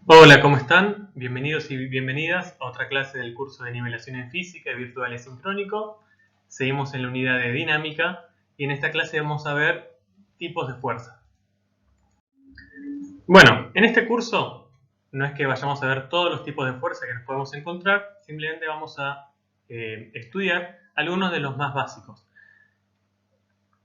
Hola, ¿cómo están? Bienvenidos y bienvenidas a otra clase del curso de nivelación en física y virtual y sincrónico. Seguimos en la unidad de dinámica y en esta clase vamos a ver tipos de fuerza. Bueno, en este curso no es que vayamos a ver todos los tipos de fuerza que nos podemos encontrar, simplemente vamos a estudiar algunos de los más básicos.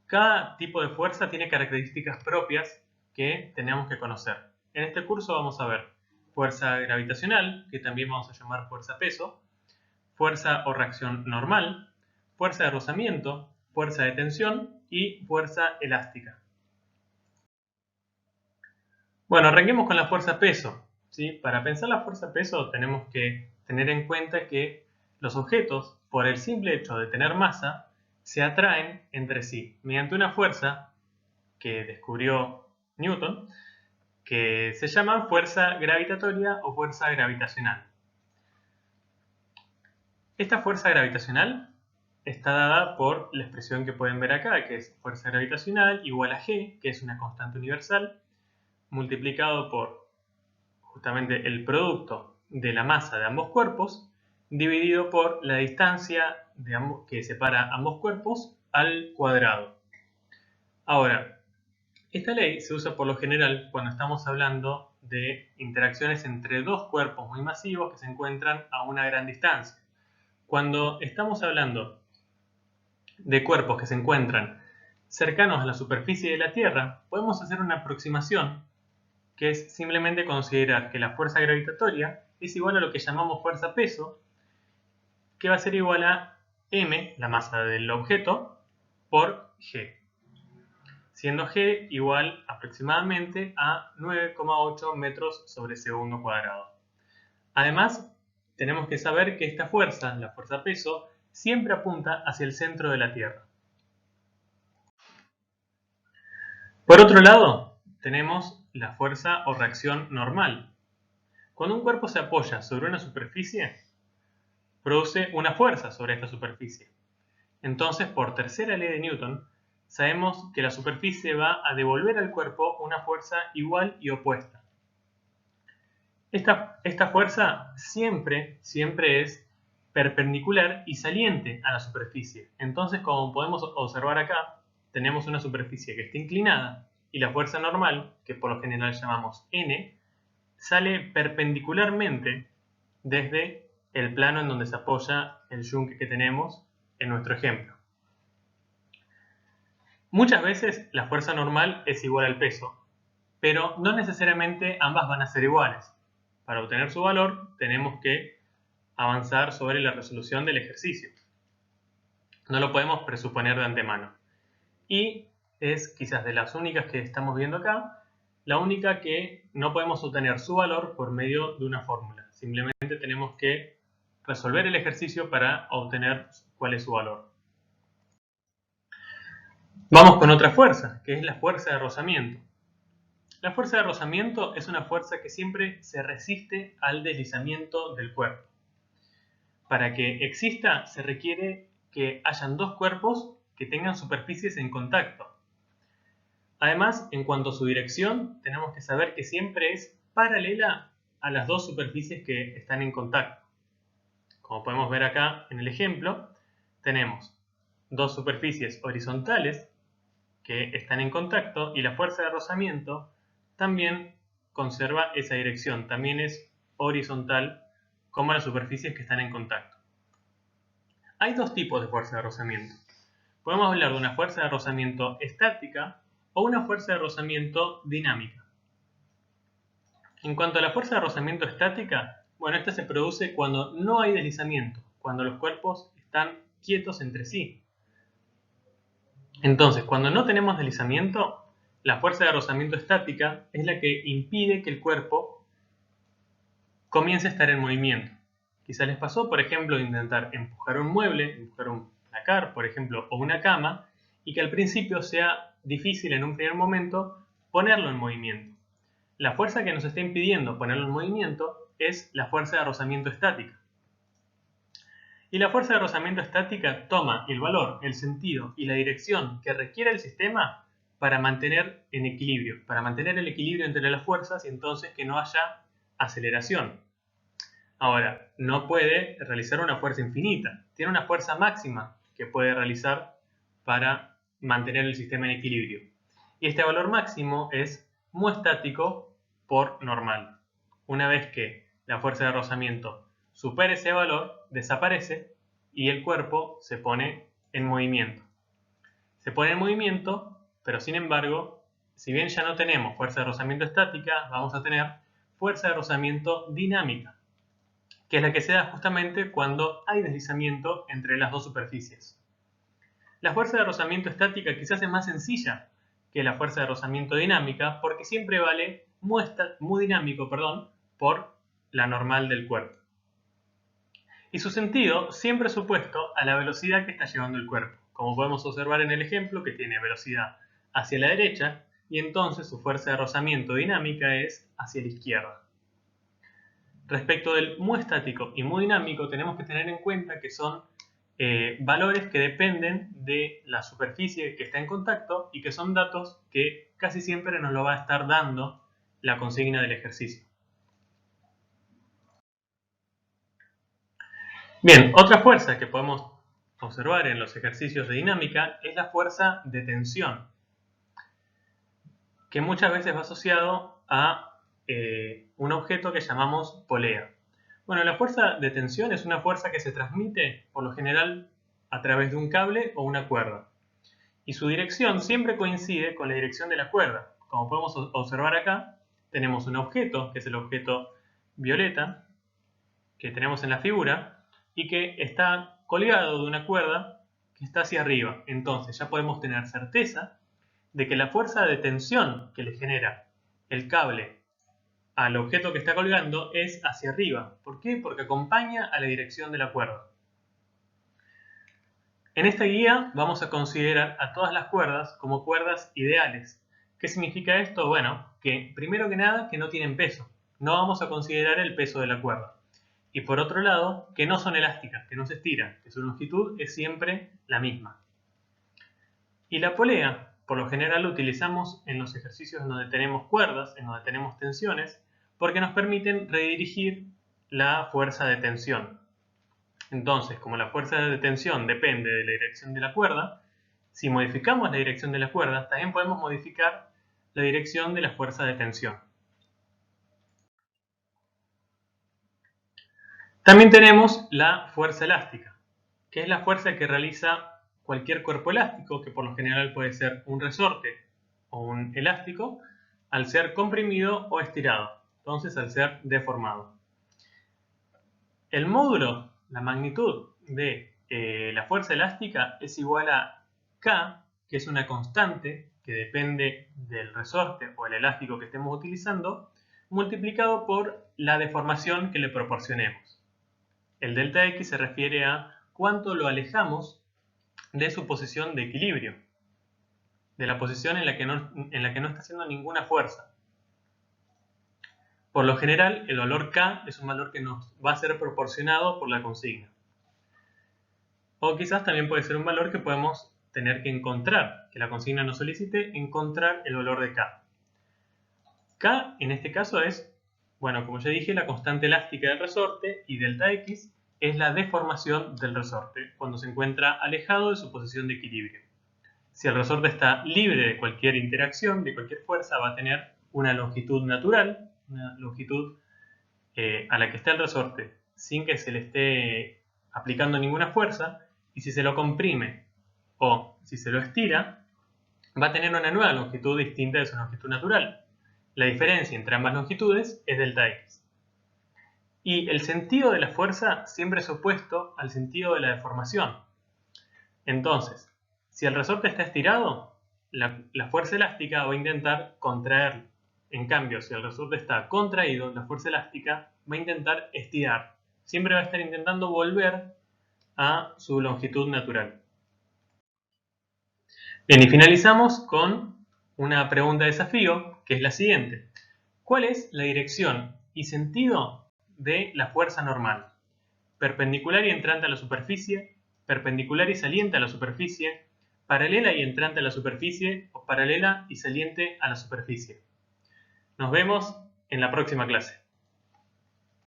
Cada tipo de fuerza tiene características propias que tenemos que conocer. En este curso vamos a ver fuerza gravitacional, que también vamos a llamar fuerza-peso, fuerza o reacción normal, fuerza de rozamiento, fuerza de tensión y fuerza elástica. Bueno, arranquemos con la fuerza-peso. ¿Sí? Para pensar la fuerza-peso tenemos que tener en cuenta que los objetos, por el simple hecho de tener masa, se atraen entre sí mediante una fuerza que descubrió Newton, que se llama fuerza gravitatoria o fuerza gravitacional. Esta fuerza gravitacional está dada por la expresión que pueden ver acá, que es fuerza gravitacional igual a G, que es una constante universal, multiplicado por justamente el producto de la masa de ambos cuerpos, dividido por la distancia que separa ambos cuerpos al cuadrado. Ahora, esta ley se usa por lo general cuando estamos hablando de interacciones entre dos cuerpos muy masivos que se encuentran a una gran distancia. Cuando estamos hablando de cuerpos que se encuentran cercanos a la superficie de la Tierra, podemos hacer una aproximación que es simplemente considerar que la fuerza gravitatoria es igual a lo que llamamos fuerza-peso, que va a ser igual a m, la masa del objeto, por g, siendo g igual aproximadamente a 9,8 metros sobre segundo cuadrado. Además, tenemos que saber que esta fuerza, la fuerza-peso, siempre apunta hacia el centro de la Tierra. Por otro lado, tenemos la fuerza o reacción normal. Cuando un cuerpo se apoya sobre una superficie, produce una fuerza sobre esta superficie. Entonces, por tercera ley de Newton, sabemos que la superficie va a devolver al cuerpo una fuerza igual y opuesta. Esta fuerza siempre es perpendicular y saliente a la superficie. Entonces, como podemos observar acá, tenemos una superficie que está inclinada y la fuerza normal, que por lo general llamamos N, sale perpendicularmente desde el plano en donde se apoya el yunque que tenemos en nuestro ejemplo. Muchas veces la fuerza normal es igual al peso, pero no necesariamente ambas van a ser iguales. Para obtener su valor tenemos que avanzar sobre la resolución del ejercicio. No lo podemos presuponer de antemano. Y es quizás de las únicas que estamos viendo acá, la única que no podemos obtener su valor por medio de una fórmula. Simplemente tenemos que resolver el ejercicio para obtener cuál es su valor. Vamos con otra fuerza, que es la fuerza de rozamiento. La fuerza de rozamiento es una fuerza que siempre se resiste al deslizamiento del cuerpo. Para que exista, se requiere que hayan dos cuerpos que tengan superficies en contacto. Además, en cuanto a su dirección, tenemos que saber que siempre es paralela a las dos superficies que están en contacto. Como podemos ver acá en el ejemplo, tenemos dos superficies horizontales que están en contacto y la fuerza de rozamiento también conserva esa dirección, también es horizontal como las superficies que están en contacto. Hay dos tipos de fuerza de rozamiento. Podemos hablar de una fuerza de rozamiento estática o una fuerza de rozamiento dinámica. En cuanto a la fuerza de rozamiento estática, bueno, esta se produce cuando no hay deslizamiento, cuando los cuerpos están quietos entre sí. Entonces, cuando no tenemos deslizamiento, la fuerza de rozamiento estática es la que impide que el cuerpo comience a estar en movimiento. Quizás les pasó, por ejemplo, intentar empujar un mueble, empujar un placar, por ejemplo, o una cama, y que al principio sea difícil en un primer momento ponerlo en movimiento. La fuerza que nos está impidiendo ponerlo en movimiento es la fuerza de rozamiento estática. Y la fuerza de rozamiento estática toma el valor, el sentido y la dirección que requiere el sistema para mantener en equilibrio, para mantener el equilibrio entre las fuerzas y entonces que no haya aceleración. Ahora, no puede realizar una fuerza infinita. Tiene una fuerza máxima que puede realizar para mantener el sistema en equilibrio. Y este valor máximo es mu estático por normal. Una vez que la fuerza de rozamiento supera ese valor, desaparece y el cuerpo se pone en movimiento. Se pone en movimiento, pero sin embargo, si bien ya no tenemos fuerza de rozamiento estática, vamos a tener fuerza de rozamiento dinámica, que es la que se da justamente cuando hay deslizamiento entre las dos superficies. La fuerza de rozamiento estática quizás es más sencilla que la fuerza de rozamiento dinámica porque siempre vale mu dinámico por la normal del cuerpo. Y su sentido siempre es opuesto a la velocidad que está llevando el cuerpo, como podemos observar en el ejemplo que tiene velocidad hacia la derecha y entonces su fuerza de rozamiento dinámica es hacia la izquierda. Respecto del mu estático y mu dinámico tenemos que tener en cuenta que son valores que dependen de la superficie que está en contacto y que son datos que casi siempre nos lo va a estar dando la consigna del ejercicio. Bien, otra fuerza que podemos observar en los ejercicios de dinámica es la fuerza de tensión, que muchas veces va asociado a un objeto que llamamos polea. Bueno, la fuerza de tensión es una fuerza que se transmite por lo general a través de un cable o una cuerda. Y su dirección siempre coincide con la dirección de la cuerda. Como podemos observar acá, tenemos un objeto, que es el objeto violeta, que tenemos en la figura, y que está colgado de una cuerda que está hacia arriba. Entonces ya podemos tener certeza de que la fuerza de tensión que le genera el cable al objeto que está colgando es hacia arriba. ¿Por qué? Porque acompaña a la dirección de la cuerda. En esta guía vamos a considerar a todas las cuerdas como cuerdas ideales. ¿Qué significa esto? Bueno, que primero que nada que no tienen peso. No vamos a considerar el peso de la cuerda. Y por otro lado, que no son elásticas, que no se estiran, que su longitud es siempre la misma. Y la polea, por lo general, lo utilizamos en los ejercicios en donde tenemos cuerdas, en donde tenemos tensiones, porque nos permiten redirigir la fuerza de tensión. Entonces, como la fuerza de tensión depende de la dirección de la cuerda, si modificamos la dirección de la cuerda, también podemos modificar la dirección de la fuerza de tensión. También tenemos la fuerza elástica, que es la fuerza que realiza cualquier cuerpo elástico, que por lo general puede ser un resorte o un elástico, al ser comprimido o estirado, entonces al ser deformado. El módulo, la magnitud de la fuerza elástica es igual a K, que es una constante que depende del resorte o el elástico que estemos utilizando, multiplicado por la deformación que le proporcionemos. El delta X se refiere a cuánto lo alejamos de su posición de equilibrio, de la posición en la que no está haciendo ninguna fuerza. Por lo general, el valor K es un valor que nos va a ser proporcionado por la consigna. O quizás también puede ser un valor que podemos tener que encontrar, que la consigna nos solicite encontrar el valor de K. K en este caso es, bueno, como ya dije, la constante elástica del resorte y delta X es la deformación del resorte cuando se encuentra alejado de su posición de equilibrio. Si el resorte está libre de cualquier interacción, de cualquier fuerza, va a tener una longitud natural, una longitud a la que está el resorte sin que se le esté aplicando ninguna fuerza, y si se lo comprime o si se lo estira, va a tener una nueva longitud distinta de su longitud natural. La diferencia entre ambas longitudes es delta X. Y el sentido de la fuerza siempre es opuesto al sentido de la deformación. Entonces, si el resorte está estirado, la fuerza elástica va a intentar contraerlo. En cambio, si el resorte está contraído, la fuerza elástica va a intentar estirar. Siempre va a estar intentando volver a su longitud natural. Bien, y finalizamos con una pregunta de desafío, que es la siguiente. ¿Cuál es la dirección y sentido de la fuerza normal? Perpendicular y entrante a la superficie, perpendicular y saliente a la superficie, paralela y entrante a la superficie o paralela y saliente a la superficie. Nos vemos en la próxima clase.